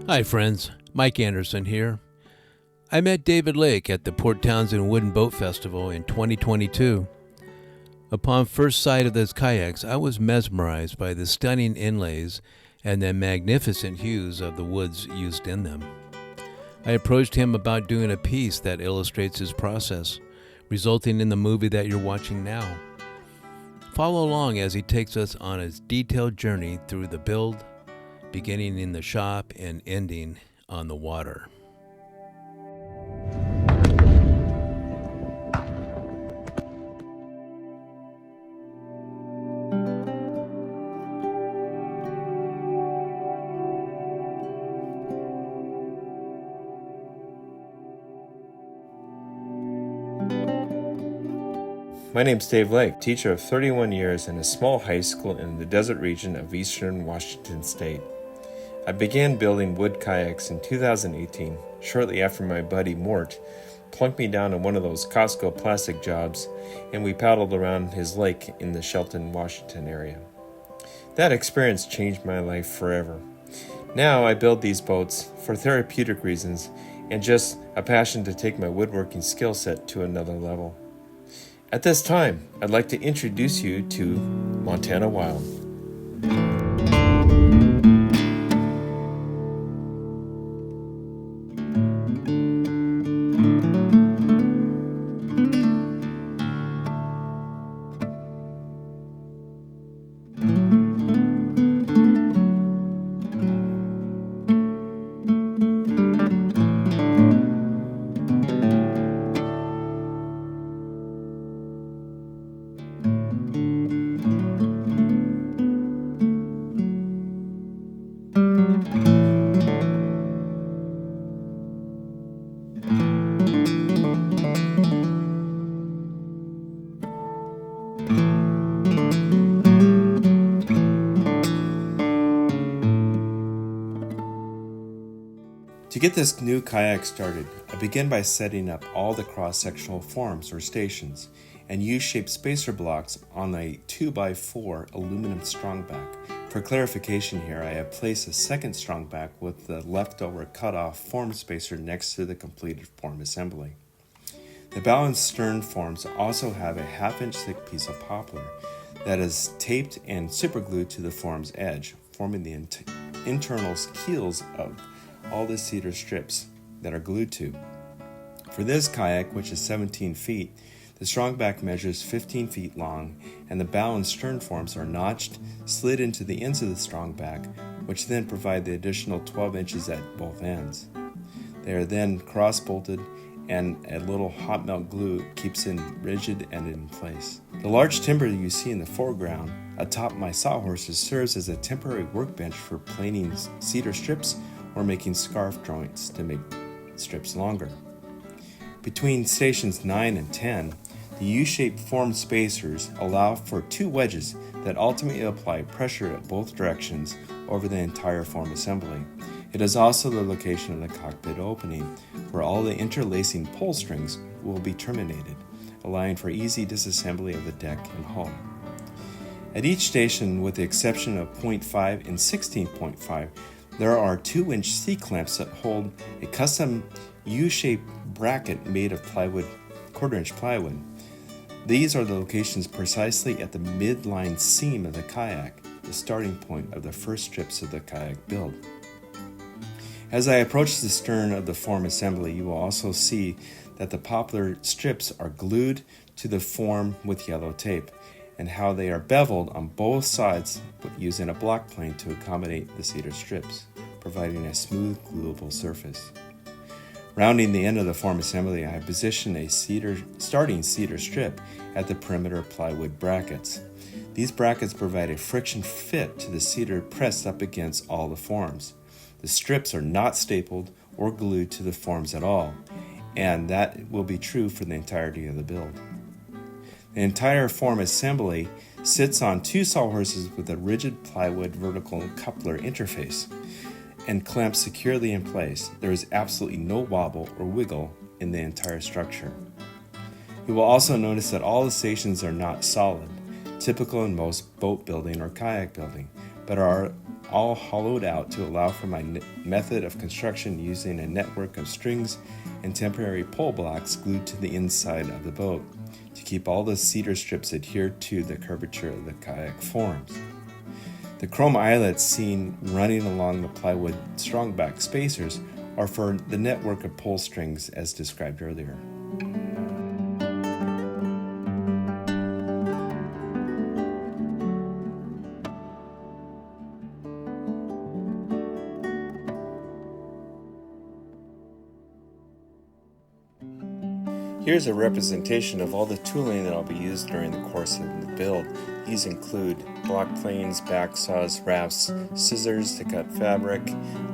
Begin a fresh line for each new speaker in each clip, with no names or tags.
Hi friends, Mike Anderson here. I met David Lake at the Port Townsend Woodenboat Festival in 2022. Upon first sight of those kayaks, I was mesmerized by the stunning inlays and the magnificent hues of the woods used in them. I approached him about doing a piece that illustrates his process, resulting in the movie that you're watching now. Follow along as he takes us on his detailed journey through the build, beginning in the shop and ending on the water.
My name's Dave Lake, teacher of 31 years in a small high school in the desert region of eastern Washington state. I began building wood kayaks in 2018, shortly after my buddy Mort plunked me down on one of those Costco plastic jobs, and we paddled around his lake in the Shelton, Washington area. That experience changed my life forever. Now I build these boats for therapeutic reasons and just a passion to take my woodworking skill set to another level. At this time, I'd like to introduce you to Montana Wild. To get this new kayak started, I begin by setting up all the cross-sectional forms or stations and U-shaped spacer blocks on a 2x4 aluminum strongback. For clarification here, I have placed a second strongback with the leftover cut-off form spacer next to the completed form assembly. The balanced stern forms also have a half-inch thick piece of poplar that is taped and superglued to the form's edge, forming the internal keels of all the cedar strips that are glued to. For this kayak, which is 17 feet, the strongback measures 15 feet long, and the bow and stern forms are notched, slid into the ends of the strongback, which then provide the additional 12 inches at both ends. They are then cross-bolted, and a little hot melt glue keeps them rigid and in place. The large timber you see in the foreground atop my sawhorses serves as a temporary workbench for planing cedar strips or making scarf joints to make strips longer. Between stations 9 and 10, the U-shaped form spacers allow for two wedges that ultimately apply pressure at both directions over the entire form assembly. It is also the location of the cockpit opening, where all the interlacing pull strings will be terminated, allowing for easy disassembly of the deck and hull. At each station, with the exception of 0.5 and 16.5, there are 2-inch C-clamps that hold a custom U-shaped bracket made of plywood, quarter-inch plywood. These are the locations precisely at the midline seam of the kayak, the starting point of the first strips of the kayak build. As I approach the stern of the form assembly, you will also see that the poplar strips are glued to the form with yellow tape, and how they are beveled on both sides using a block plane to accommodate the cedar strips, providing a smooth, gluable surface. Rounding the end of the form assembly, I have positioned a starting cedar strip at the perimeter plywood brackets. These brackets provide a friction fit to the cedar pressed up against all the forms. The strips are not stapled or glued to the forms at all, and that will be true for the entirety of the build. The entire form assembly sits on two sawhorses with a rigid plywood vertical coupler interface and clamped securely in place. There is absolutely no wobble or wiggle in the entire structure. You will also notice that all the stations are not solid. typical in most boat building or kayak building, but are all hollowed out to allow for my method of construction using a network of strings and temporary pole blocks glued to the inside of the boat to keep all the cedar strips adhered to the curvature of the kayak forms. The chrome eyelets seen running along the plywood strongback spacers are for the network of pole strings as described earlier. Here's a representation of all the tooling that will be used during the course of the build. These include block planes, back saws, rafts, scissors to cut fabric,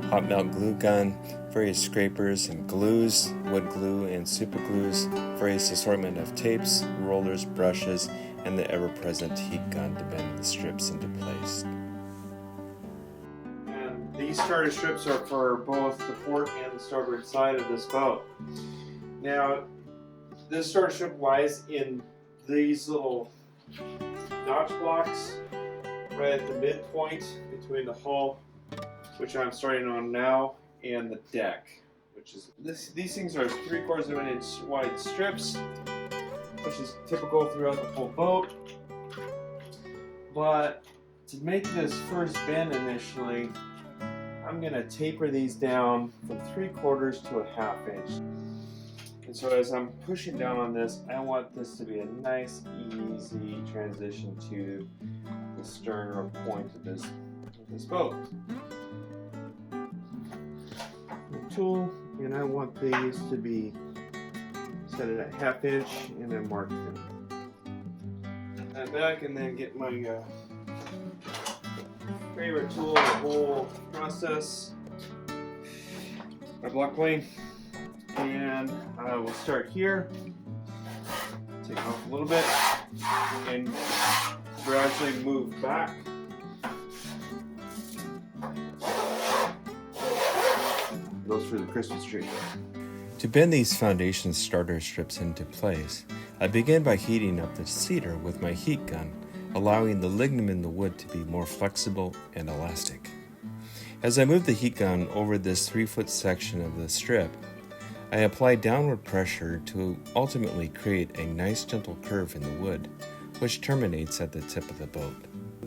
hot melt glue gun, various scrapers and glues, wood glue and super glues, various assortment of tapes, rollers, brushes, and the ever-present heat gun to bend the strips into place. And these starter strips are for both the port and the starboard side of this boat. Now, this starter strip lies in these little notch blocks right at the midpoint between the hull, which I'm starting on now, and the deck, which is these things are 3/4 of an inch wide strips, which is typical throughout the whole boat. But to make this first bend initially, I'm going to taper these down from 3/4 to a 1/2 inch. And so as I'm pushing down on this, I want this to be a nice, easy transition to the stern or point of this boat. The tool, and I want these to be set at a 1/2 inch and then mark them. That back, and then get my favorite tool in the whole process, my block plane. And I will start here, take off a little bit, and gradually move back. Goes through the Christmas tree. To bend these foundation starter strips into place, I begin by heating up the cedar with my heat gun, allowing the lignin in the wood to be more flexible and elastic. As I move the heat gun over this 3-foot section of the strip, I apply downward pressure to ultimately create a nice gentle curve in the wood, which terminates at the tip of the boat.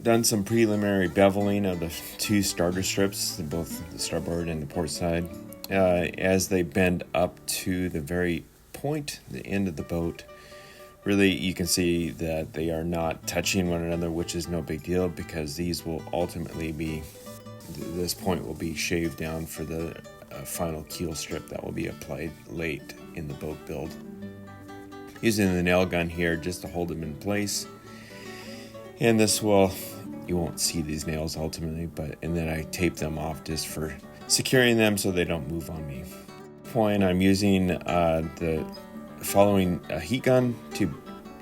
Done some preliminary beveling of the 2 starter strips, both the starboard and the port side. As they bend up to the very point, the end of the boat, really you can see that they are not touching one another, which is no big deal because these will ultimately be, this point will be shaved down for the final keel strip that will be applied late in the boat build. Using the nail gun here just to hold them in place. And this will, you won't see these nails ultimately, and then I tape them off just for securing them so they don't move on me. Point, I'm using following a heat gun to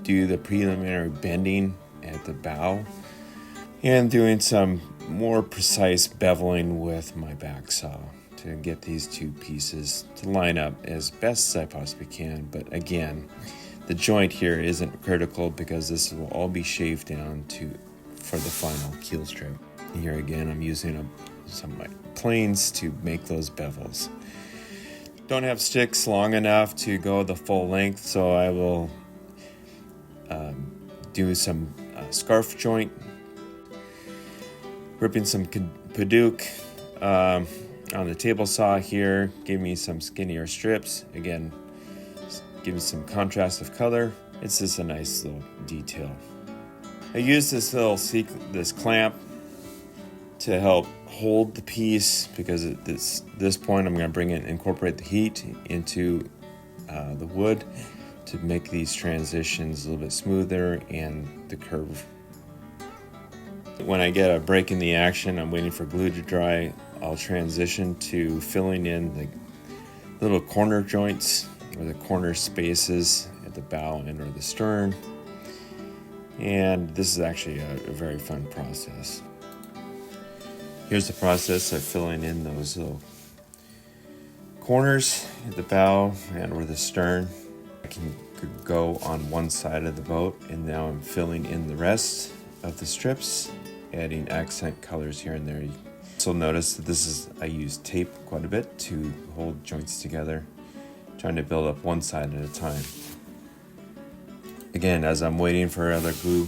do the preliminary bending at the bow and doing some more precise beveling with my back saw to get these 2 pieces to line up as best as I possibly can. But again, the joint here isn't critical because this will all be shaved down for the final keel strip. Here again, I'm using some of my planes to make those bevels. Don't have sticks long enough to go the full length, so I will do some scarf joint, ripping some Paduke on the table saw here, give me some skinnier strips. Again, give me some contrast of color. It's just a nice little detail. I use this this clamp to help hold the piece because at this point I'm going to incorporate the heat into the wood to make these transitions a little bit smoother and the curve. When I get a break in the action, I'm waiting for glue to dry. I'll transition to filling in the little corner joints or the corner spaces at the bow end or the stern. And this is actually a very fun process. Here's the process of filling in those little corners at the bow and or the stern. I can could go on one side of the boat, and now I'm filling in the rest of the strips, adding accent colors here and there. You also notice that I use tape quite a bit to hold joints together, trying to build up one side at a time. Again, as I'm waiting for other glue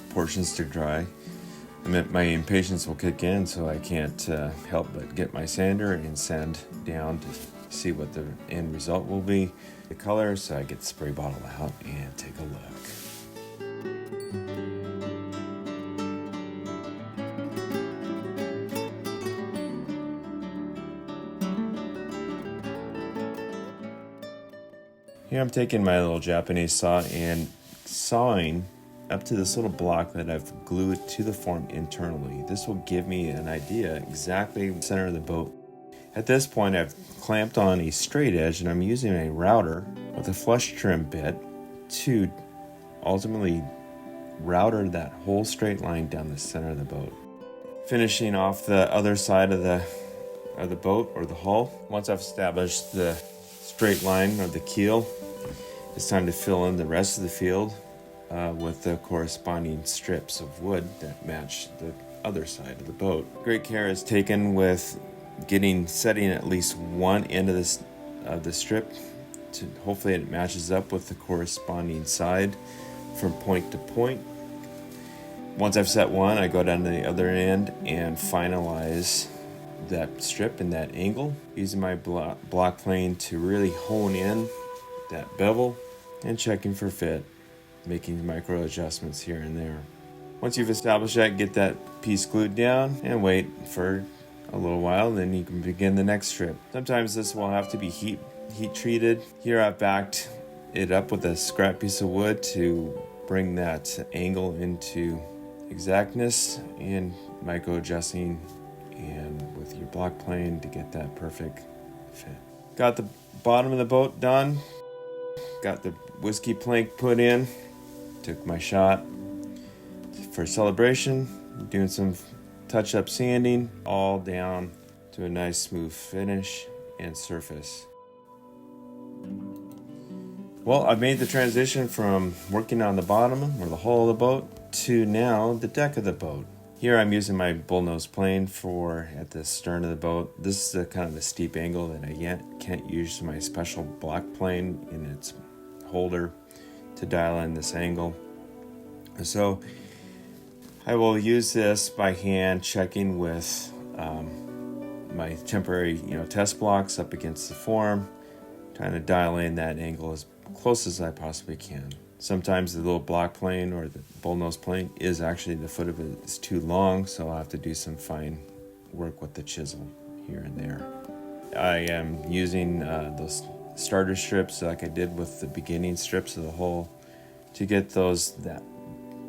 portions to dry, my impatience will kick in, so I can't help but get my sander and sand down to see what the end result will be. The color, so I get the spray bottle out and take a look. Here I'm taking my little Japanese saw and sawing up to this little block that I've glued to the form internally. This will give me an idea exactly the center of the boat. At this point, I've clamped on a straight edge, and I'm using a router with a flush trim bit to ultimately router that whole straight line down the center of the boat. Finishing off the other side of the boat or the hull. Once I've established the straight line or the keel, it's time to fill in the rest of the field with the corresponding strips of wood that match the other side of the boat. Great care is taken with setting at least one end of the strip to hopefully it matches up with the corresponding side from point to point. Once I've set one, I go down to the other end and finalize that strip and that angle using my block plane to really hone in that bevel and checking for fit, making micro adjustments here and there. Once you've established that, get that piece glued down and wait for a little while, then you can begin the next strip. Sometimes this will have to be heat treated. Here I've backed it up with a scrap piece of wood to bring that angle into exactness and micro adjusting and with your block plane to get that perfect fit. Got the bottom of the boat done. Got the whiskey plank put in. Took my shot for celebration, doing some touch-up sanding, all down to a nice smooth finish and surface. Well, I've made the transition from working on the bottom or the hull of the boat to now the deck of the boat. Here I'm using my bullnose plane at the stern of the boat. This is a kind of a steep angle that I can't use my special block plane in its holder to dial in this angle. So I will use this by hand, checking with my temporary test blocks up against the form, trying to dial in that angle as close as I possibly can. Sometimes the little block plane or the bullnose plane is actually, the foot of it is too long, so I'll have to do some fine work with the chisel here and there. I am using those starter strips like I did with the beginning strips of the hull to get that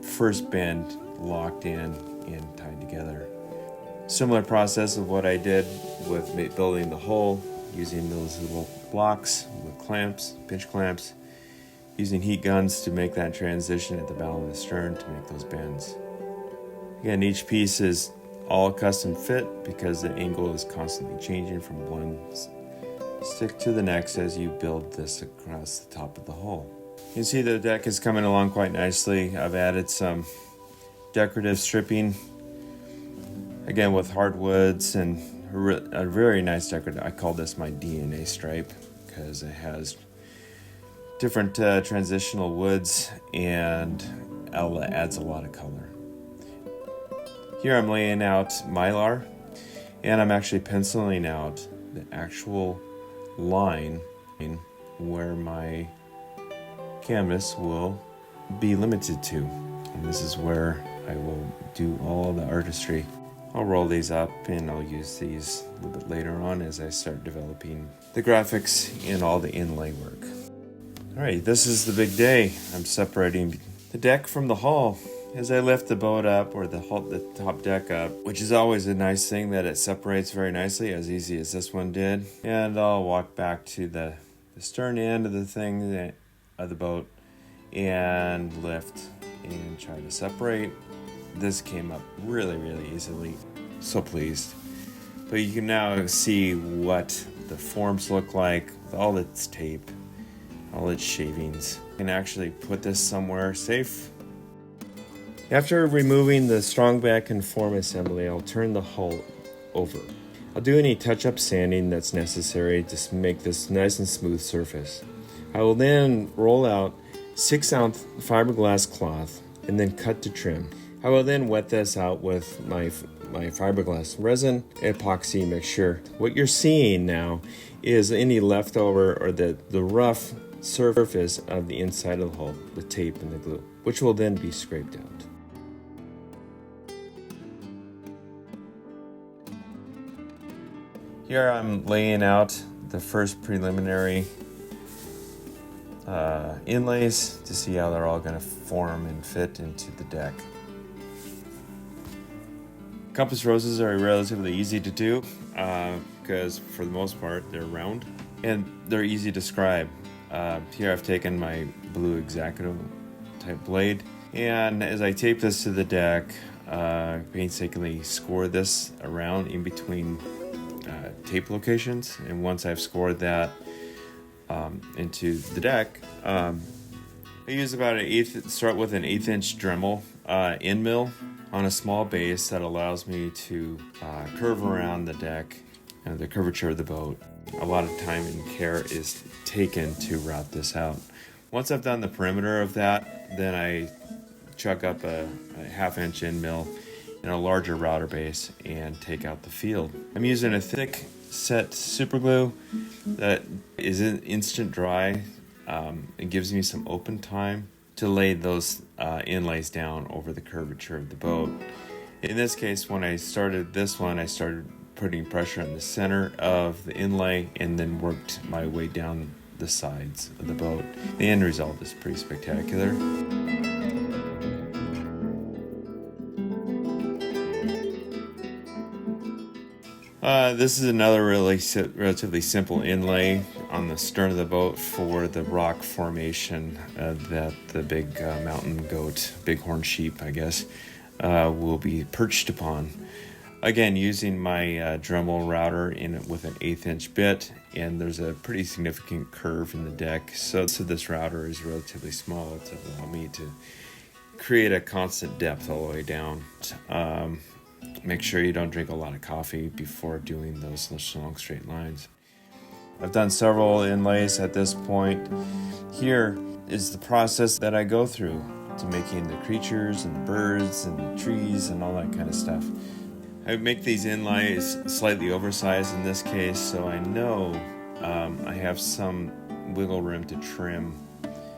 first bend locked in and tied together. Similar process of what I did with building the hull, using those little blocks with clamps, pinch clamps, using heat guns to make that transition at the bow of the stern to make those bends. Again, each piece is all custom fit because the angle is constantly changing from one stick to the next as you build this across the top of the hull. You can see the deck is coming along quite nicely. I've added some decorative stripping, again with hardwoods and a very nice decorative. I call this my DNA stripe because it has different transitional woods and adds a lot of color. Here I'm laying out Mylar, and I'm actually penciling out the actual line where my canvas will be limited to. And this is where I will do all the artistry. I'll roll these up and I'll use these a little bit later on as I start developing the graphics and all the inlay work. Alright, this is the big day. I'm separating the deck from the hull. As I lift the boat up, or the top deck up, which is always a nice thing that it separates very nicely, as easy as this one did. And I'll walk back to the stern end of the boat and lift and try to separate. This came up really, really easily. So pleased. But you can now see what the forms look like with all its tape, all its shavings. can actually put this somewhere safe. After removing the strong back and form assembly, I'll turn the hull over. I'll do any touch-up sanding that's necessary to make this nice and smooth surface. I will then roll out 6-ounce fiberglass cloth and then cut to trim. I will then wet this out with my fiberglass resin epoxy mixture. What you're seeing now is any leftover or the rough surface of the inside of the hull, the tape and the glue, which will then be scraped out. Here I'm laying out the first preliminary inlays to see how they're all going to form and fit into the deck. Compass roses are relatively easy to do because for the most part they're round and they're easy to scribe. Here I've taken my blue X-Acto type blade, and as I tape this to the deck, painstakingly score this around in between tape locations, and once I've scored that into the deck, I use about start with an 1/8 inch Dremel end mill on a small base that allows me to curve around the deck and the curvature of the boat. A lot of time and care is taken to route this out. Once I've done the perimeter of that, then I chuck up a 1/2 inch end mill in a larger router base and take out the field. I'm using a thick set super glue that is instant dry. It gives me some open time to lay those inlays down over the curvature of the boat. In this case, when I started this one, I started putting pressure in the center of the inlay and then worked my way down the sides of the boat. The end result is pretty spectacular. This is another relatively simple inlay on the stern of the boat for the rock formation that the big mountain goat, bighorn sheep, I guess, will be perched upon. Again, using my Dremel router with an 1/8 inch bit, and there's a pretty significant curve in the deck, so this router is relatively small to allow me to create a constant depth all the way down. Make sure you don't drink a lot of coffee before doing those long straight lines. I've done several inlays at this point. Here is the process that I go through to making the creatures and the birds and the trees and all that kind of stuff. I make these inlays slightly oversized in this case, so I know I have some wiggle room to trim.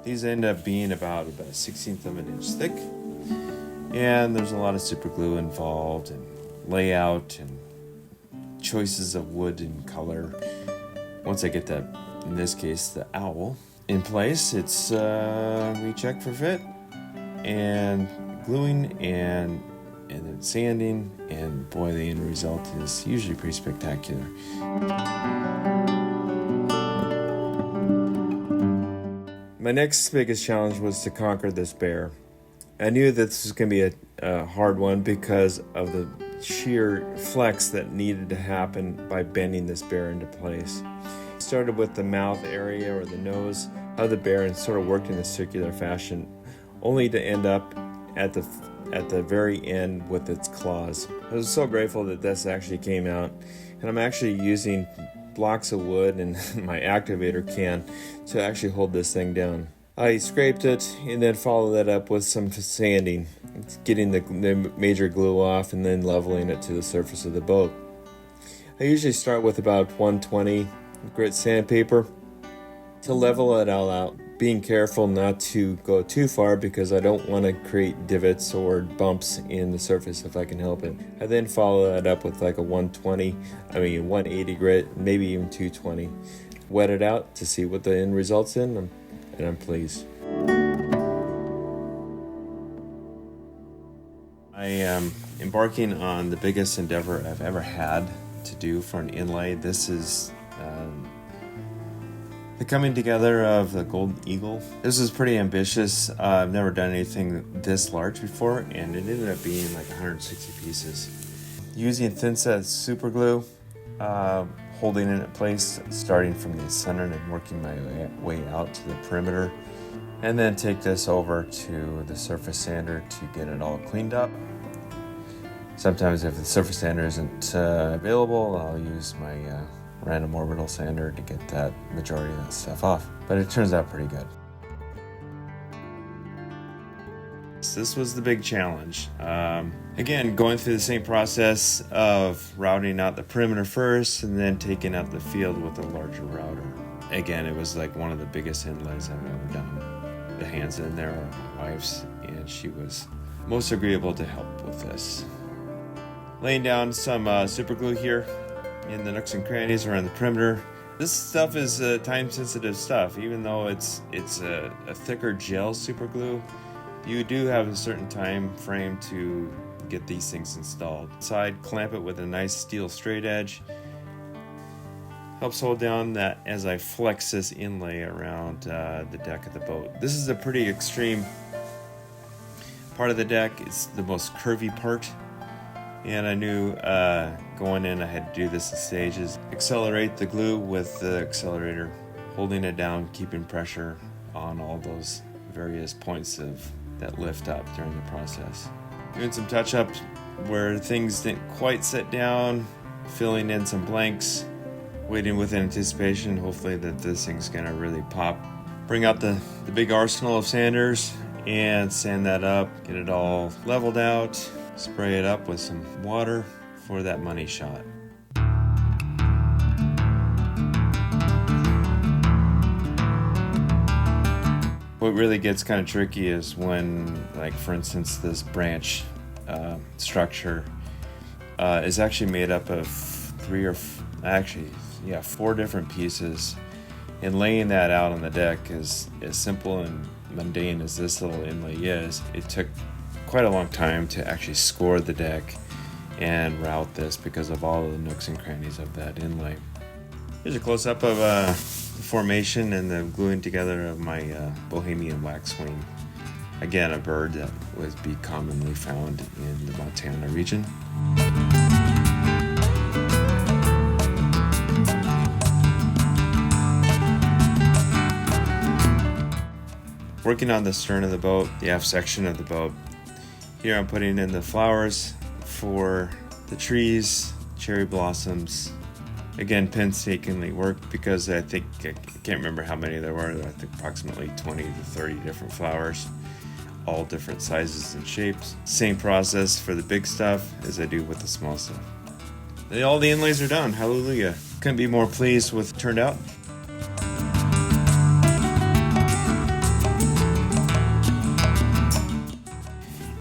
These end up being about a 1/16 of an inch thick, and there's a lot of super glue involved and layout and choices of wood and color. Once I get that, in this case, the owl in place, it's we check for fit and gluing and then sanding, and boy, the end result is usually pretty spectacular. My next biggest challenge was to conquer this bear. I knew that this was going to be a hard one because of the sheer flex that needed to happen by bending this bear into place. Started with the mouth area or the nose of the bear and sort of worked in a circular fashion, only to end up at the very end with its claws. I was so grateful that this actually came out, and I'm actually using blocks of wood and my activator can to actually hold this thing down. I scraped it and then followed that up with some sanding, getting the major glue off and then leveling it to the surface of the boat. I usually start with about 120 grit sandpaper to level it all out, being careful not to go too far because I don't want to create divots or bumps in the surface if I can help it. I then follow that up with like a 180 grit, maybe even 220. Wet it out to see what the end results in, and I'm pleased. I am embarking on the biggest endeavor I've ever had to do for an inlay. This is the coming together of the Golden Eagle. This is pretty ambitious. I've never done anything this large before, and it ended up being like 160 pieces. Using thin set super glue, holding it in place, starting from the center and working my way out to the perimeter. And then take this over to the surface sander to get it all cleaned up. Sometimes if the surface sander isn't available, I'll use my random orbital sander to get that majority of that stuff off. But it turns out pretty good. This was the big challenge. Again, going through the same process of routing out the perimeter first and then taking out the field with a larger router. Again, it was like one of the biggest inlays I've ever done. The hands in there are my wife's, and she was most agreeable to help with this. Laying down some super glue here in the nooks and crannies around the perimeter. This stuff is time-sensitive stuff. Even though it's a thicker gel super glue, you do have a certain time frame to get these things installed. Side, clamp it with a nice steel straight edge. Helps hold down that as I flex this inlay around the deck of the boat. This is a pretty extreme part of the deck. It's the most curvy part. And I knew going in I had to do this in stages. Accelerate the glue with the accelerator, holding it down, keeping pressure on all those various points that lift up during the process. Doing some touch-ups where things didn't quite set down, filling in some blanks, waiting with anticipation, hopefully that this thing's gonna really pop. Bring out the big arsenal of sanders and sand that up, get it all leveled out, spray it up with some water for that money shot. What really gets kind of tricky is when, like for instance, this branch structure is actually made up of four different pieces, and laying that out on the deck is as simple and mundane as this little inlay is. It took quite a long time to actually score the deck and route this because of all of the nooks and crannies of that inlay. Here's a close-up of the formation and the gluing together of my Bohemian waxwing. Again, a bird that would be commonly found in the Montana region. Working on the stern of the boat, the aft section of the boat. Here I'm putting in the flowers for the trees, cherry blossoms. Again, painstakingly worked because I can't remember how many there were. I think approximately 20 to 30 different flowers, all different sizes and shapes. Same process for the big stuff as I do with the small stuff. All the inlays are done. Hallelujah. Couldn't be more pleased with it turned out.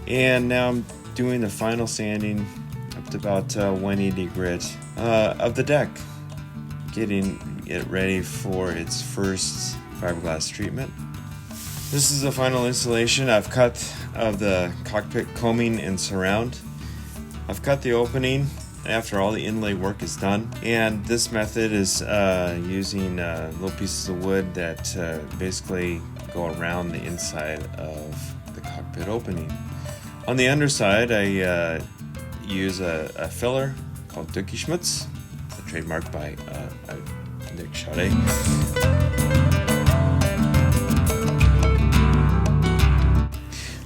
And now I'm doing the final sanding up to about 180 grit of the deck, getting it ready for its first fiberglass treatment. This is the final installation I've cut of the cockpit coaming and surround. I've cut the opening after all the inlay work is done, and this method is using little pieces of wood that basically go around the inside of the cockpit opening. On the underside, I use a filler called Dookie Schmutz, trademarked by Nick Chaudet.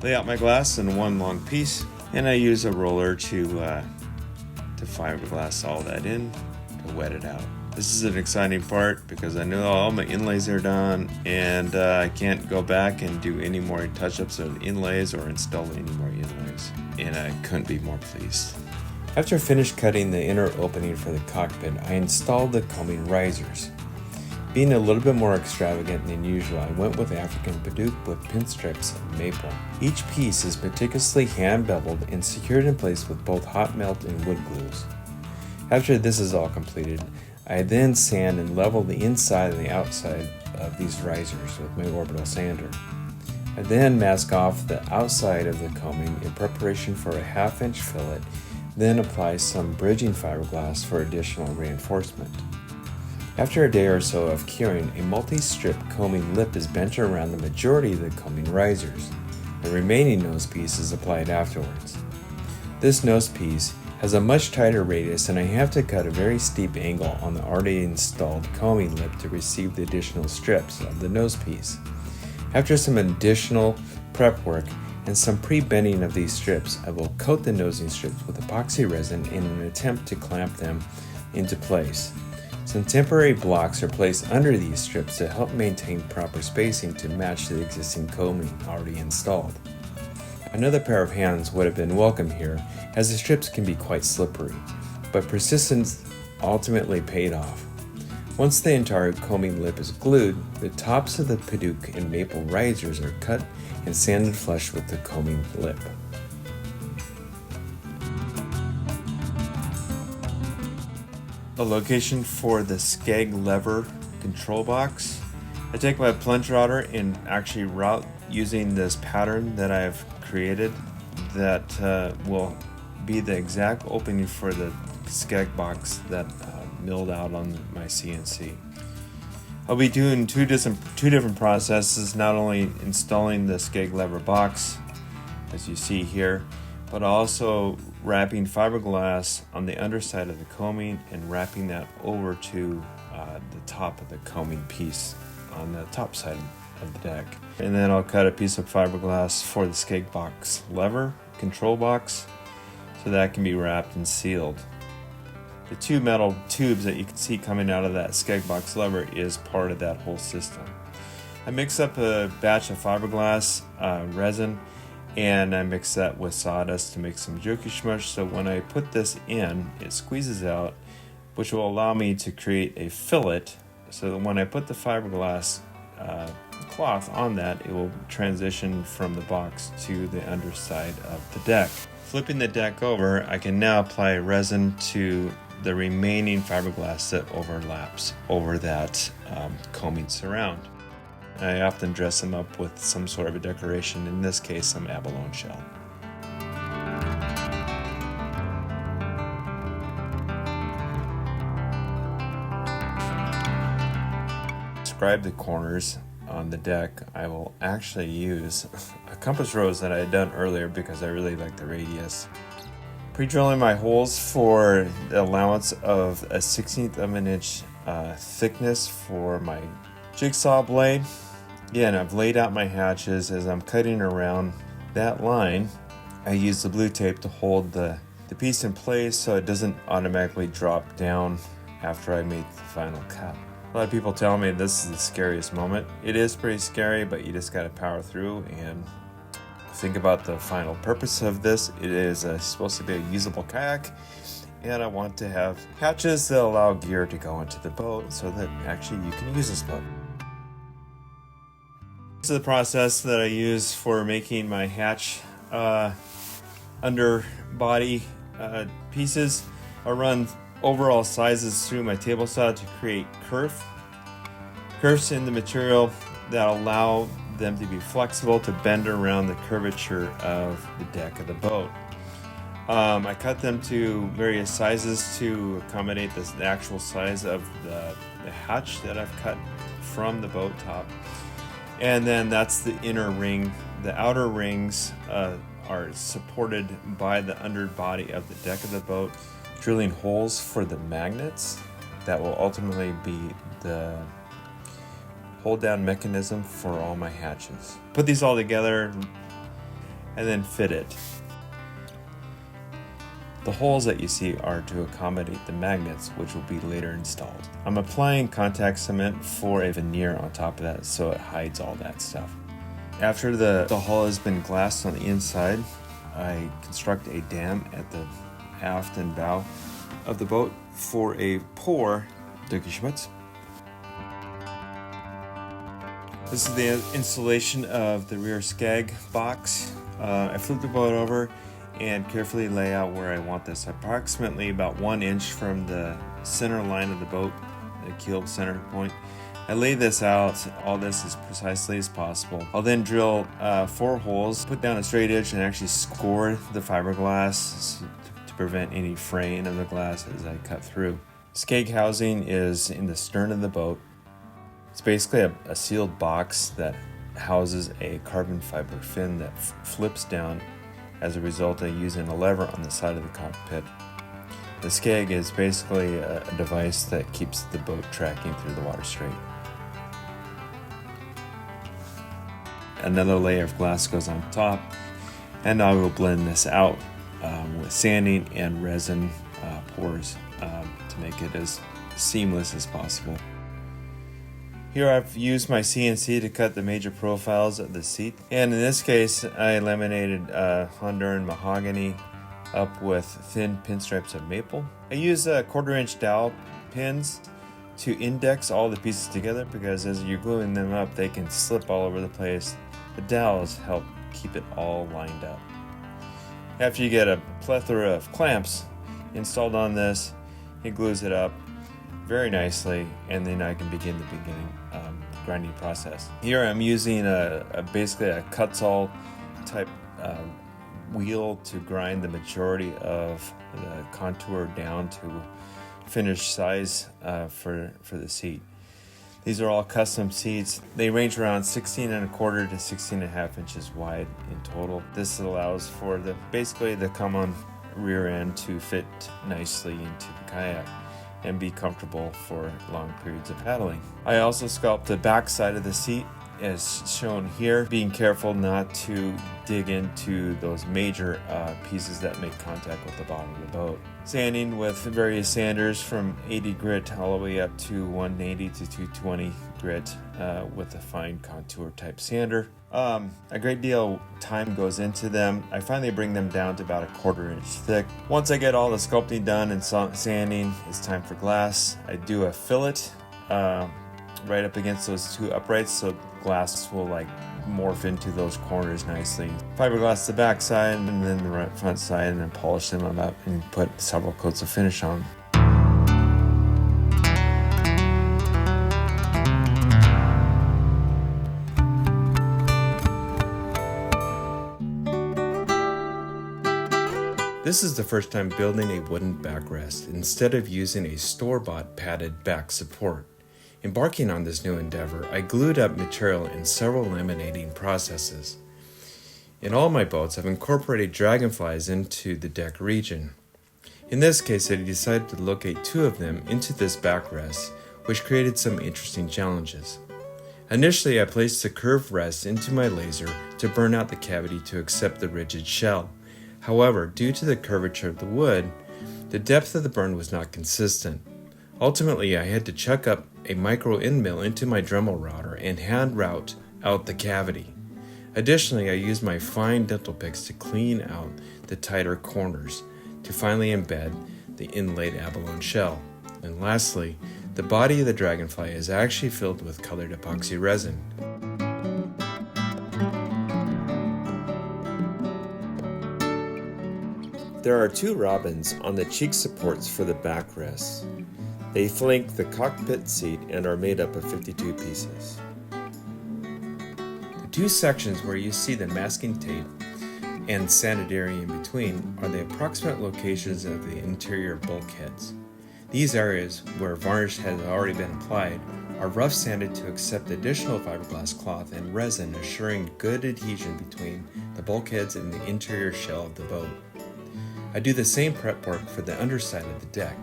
Lay out my glass in one long piece, and I use a roller to fiberglass all that in to wet it out. This is an exciting part because I know all my inlays are done, and I can't go back and do any more touch-ups of inlays or install any more inlays, and I couldn't be more pleased. After I finished cutting the inner opening for the cockpit, I installed the combing risers. Being a little bit more extravagant than usual, I went with African Padauk with pinstripes of maple. Each piece is meticulously hand beveled and secured in place with both hot melt and wood glues. After this is all completed, I then sand and level the inside and the outside of these risers with my orbital sander. I then mask off the outside of the combing in preparation for a 1/2-inch fillet, then apply some bridging fiberglass for additional reinforcement. After a day or so of curing, a multi-strip combing lip is bent around the majority of the combing risers. The remaining nose piece is applied afterwards. This nose piece has a much tighter radius, and I have to cut a very steep angle on the already installed combing lip to receive the additional strips of the nose piece. After some additional prep work and some pre-bending of these strips, I will coat the nosing strips with epoxy resin in an attempt to clamp them into place. Some temporary blocks are placed under these strips to help maintain proper spacing to match the existing coaming already installed. Another pair of hands would have been welcome here, as the strips can be quite slippery, but persistence ultimately paid off. Once the entire coaming lip is glued, the tops of the padauk and maple risers are cut and sanded flush with the coaming lip. A location for the skeg lever control box. I take my plunge router and actually route using this pattern that I've created that will be the exact opening for the skeg box that milled out on my CNC. I'll be doing two different processes, not only installing the skeg lever box as you see here, but also wrapping fiberglass on the underside of the coaming and wrapping that over to the top of the coaming piece on the top side of the deck. And then I'll cut a piece of fiberglass for the skeg box lever control box so that can be wrapped and sealed. The two metal tubes that you can see coming out of that skeg box lever is part of that whole system. I mix up a batch of fiberglass resin and I mix that with sawdust to make some jerky smush, so when I put this in, it squeezes out, which will allow me to create a fillet, so that when I put the fiberglass cloth on that, it will transition from the box to the underside of the deck. Flipping the deck over, I can now apply resin to the remaining fiberglass that overlaps over that coaming surround. I often dress them up with some sort of a decoration, in this case some abalone shell. To describe the corners on the deck, I will actually use a compass rose that I had done earlier because I really like the radius. Pre-drilling my holes for the allowance of a 1/16 of an inch thickness for my jigsaw blade. Again, I've laid out my hatches. As I'm cutting around that line, I use the blue tape to hold the piece in place so it doesn't automatically drop down after I make the final cut. A lot of people tell me this is the scariest moment. It is pretty scary, but you just gotta power through and think about the final purpose of this. It is supposed to be a usable kayak, and I want to have hatches that allow gear to go into the boat so that actually you can use this boat. This is the process that I use for making my hatch underbody pieces. I run overall sizes through my table saw to create curves in the material that allow them to be flexible to bend around the curvature of the deck of the boat. I cut them to various sizes to accommodate the actual size of the hatch that I've cut from the boat top. And then that's the inner ring. The outer rings are supported by the underbody of the deck of the boat, drilling holes for the magnets that will ultimately be the hold down mechanism for all my hatches. Put these all together and then fit it. The holes that you see are to accommodate the magnets, which will be later installed. I'm applying contact cement for a veneer on top of that so it hides all that stuff. After the hull has been glassed on the inside, I construct a dam at the aft and bow of the boat for a pour Schmutz. This is the installation of the rear skeg box. I flip the boat over and carefully lay out where I want this, approximately about 1 inch from the center line of the boat, the keel center point. I lay this out, all this as precisely as possible. I'll then drill 4 holes, put down a straight edge, and actually score the fiberglass to prevent any fraying of the glass as I cut through. Skeg housing is in the stern of the boat. It's basically a sealed box that houses a carbon fiber fin that flips down as a result of using a lever on the side of the cockpit. The skeg is basically a device that keeps the boat tracking through the water straight. another layer of glass goes on top, and I will blend this out with sanding and resin pours to make it as seamless as possible. Here I've used my CNC to cut the major profiles of the seat, and in this case I laminated Honduran mahogany up with thin pinstripes of maple. I use 1/4-inch dowel pins to index all the pieces together, because as you're gluing them up they can slip all over the place. The dowels help keep it all lined up. After you get a plethora of clamps installed on this, it glues it up very nicely, and then I can begin the grinding process. Here I'm using basically a Kutzall type wheel to grind the majority of the contour down to finished size for the seat. These are all custom seats. They range around 16 1/4 to 16 1/2 inches wide in total. This allows for basically the come-on rear end to fit nicely into the kayak and be comfortable for long periods of paddling. I also sculpt the back side of the seat as shown here, being careful not to dig into those major pieces that make contact with the bottom of the boat. Sanding with various sanders from 80 grit all the way up to 180 to 220 grit with a fine contour type sander. A great deal of time goes into them. I finally bring them down to about 1/4 inch thick. Once I get all the sculpting done and sanding, it's time for glass. I do a fillet right up against those two uprights so glass will morph into those corners nicely. Fiberglass the back side and then the front side, and then polish them up and put several coats of finish on. This is the first time building a wooden backrest instead of using a store-bought padded back support. Embarking on this new endeavor, I glued up material in several laminating processes. In all my boats, I've incorporated dragonflies into the deck region. In this case, I decided to locate 2 of them into this backrest, which created some interesting challenges. Initially, I placed the curved rest into my laser to burn out the cavity to accept the rigid shell. However, due to the curvature of the wood, the depth of the burn was not consistent. Ultimately, I had to chuck up a micro end mill into my Dremel router and hand route out the cavity. Additionally, I used my fine dental picks to clean out the tighter corners to finally embed the inlaid abalone shell. And lastly, the body of the dragonfly is actually filled with colored epoxy resin. There are 2 robins on the cheek supports for the backrest. They flank the cockpit seat and are made up of 52 pieces. The 2 sections where you see the masking tape and sanded area in between are the approximate locations of the interior bulkheads. These areas where varnish has already been applied are rough sanded to accept additional fiberglass cloth and resin, assuring good adhesion between the bulkheads and the interior shell of the boat. I do the same prep work for the underside of the deck.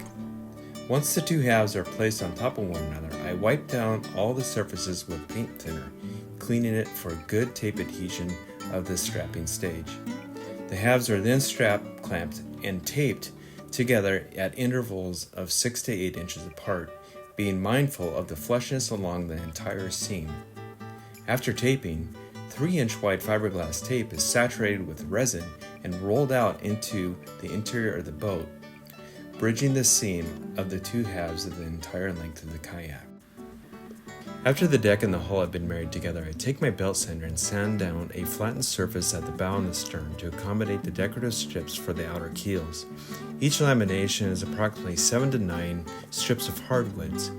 Once the 2 halves are placed on top of one another, I wipe down all the surfaces with paint thinner, cleaning it for good tape adhesion of the strapping stage. The halves are then strapped, clamped, and taped together at intervals of 6 to 8 inches apart, being mindful of the flushness along the entire seam. After taping, 3-inch wide fiberglass tape is saturated with resin and rolled out into the interior of the boat, bridging the seam of the 2 halves of the entire length of the kayak. After the deck and the hull have been married together, I take my belt sander and sand down a flattened surface at the bow and the stern to accommodate the decorative strips for the outer keels. Each lamination is approximately 7 to 9 strips of hardwoods,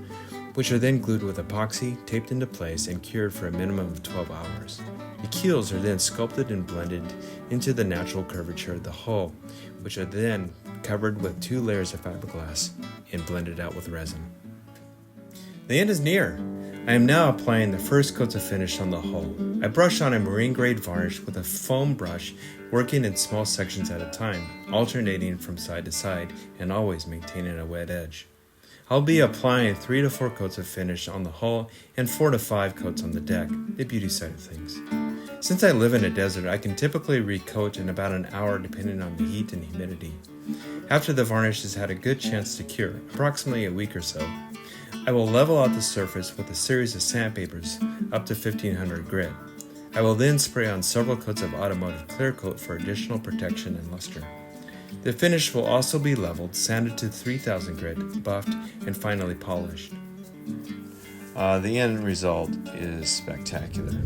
which are then glued with epoxy, taped into place, and cured for a minimum of 12 hours. The keels are then sculpted and blended into the natural curvature of the hull, which are then covered with 2 layers of fiberglass and blended out with resin. The end is near. I am now applying the first coats of finish on the hull. I brush on a marine grade varnish with a foam brush, working in small sections at a time, alternating from side to side and always maintaining a wet edge. I'll be applying 3 to 4 coats of finish on the hull and 4 to 5 coats on the deck, the beauty side of things. Since I live in a desert, I can typically recoat in about an hour depending on the heat and humidity. After the varnish has had a good chance to cure, approximately a week or so, I will level out the surface with a series of sandpapers up to 1500 grit. I will then spray on several coats of automotive clear coat for additional protection and luster. The finish will also be leveled, sanded to 3000 grit, buffed, and finally polished. The end result is spectacular.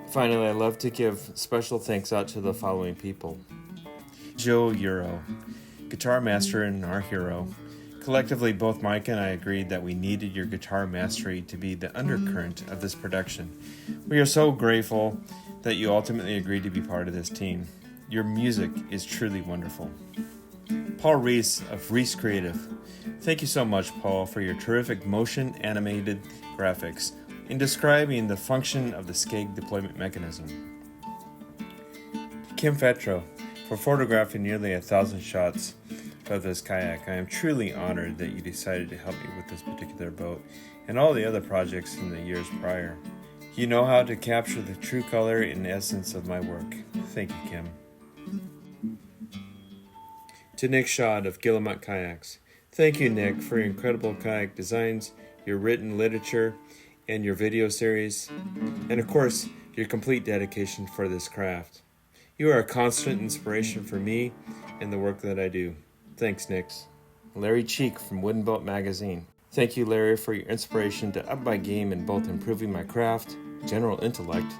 Finally, I'd love to give special thanks out to the following people. Joe Euro, guitar master and our hero. Collectively, both Mike and I agreed that we needed your guitar mastery to be the undercurrent of this production. We are so grateful that you ultimately agreed to be part of this team. Your music is truly wonderful. Paul Reese of Reese Creative. Thank you so much, Paul, for your terrific motion animated graphics in describing the function of the skeg deployment mechanism. Kim Fetro, for photographing nearly 1,000 shots of this kayak. I am truly honored that you decided to help me with this particular boat and all the other projects in the years prior. You know how to capture the true color and essence of my work. Thank you, Kim. To Nick Schad of Guillemot Kayaks. Thank you, Nick, for your incredible kayak designs, your written literature, and your video series, and of course, your complete dedication for this craft. You are a constant inspiration for me and the work that I do. Thanks, Nick. Larry Cheek from Woodenboat Magazine. Thank you, Larry, for your inspiration to up my game in both improving my craft, general intellect,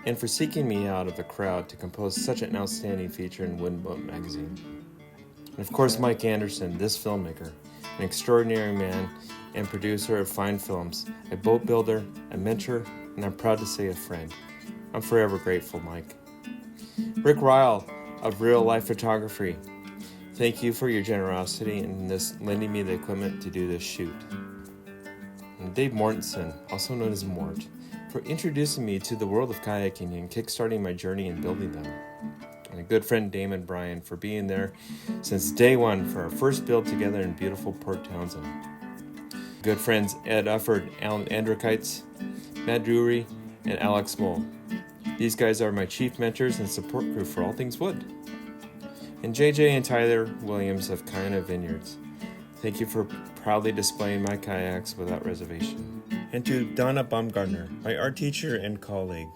and for seeking me out of the crowd to compose such an outstanding feature in Woodenboat Magazine. And of course, Mike Anderson, this filmmaker, an extraordinary man and producer of fine films, a boat builder, a mentor, and I'm proud to say a friend. I'm forever grateful, Mike. Rick Ryle of Real Life Photography. Thank you for your generosity in lending me the equipment to do this shoot. And Dave Mortensen, also known as Mort, for introducing me to the world of kayaking and kickstarting my journey in building them. And a good friend Damon Bryan for being there since day one for our first build together in beautiful Port Townsend. Good friends Ed Ufford, Alan Andrikites, Matt Drury, and Alex Moll. These guys are my chief mentors and support crew for all things wood. And JJ and Tyler Williams of Kayana Vineyards. Thank you for proudly displaying my kayaks without reservation. And to Donna Baumgartner, my art teacher and colleague.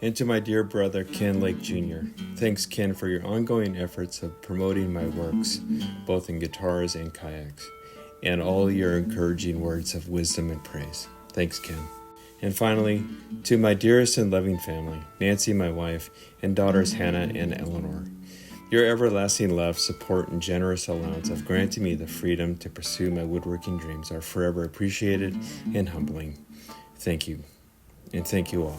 And to my dear brother Ken Lake Jr. Thanks, Ken, for your ongoing efforts of promoting my works, both in guitars and kayaks, and all your encouraging words of wisdom and praise. Thanks, Ken. And finally, to my dearest and loving family, Nancy, my wife, and daughters Hannah and Eleanor. Your everlasting love, support, and generous allowance of granting me the freedom to pursue my woodworking dreams are forever appreciated and humbling. Thank you, and thank you all.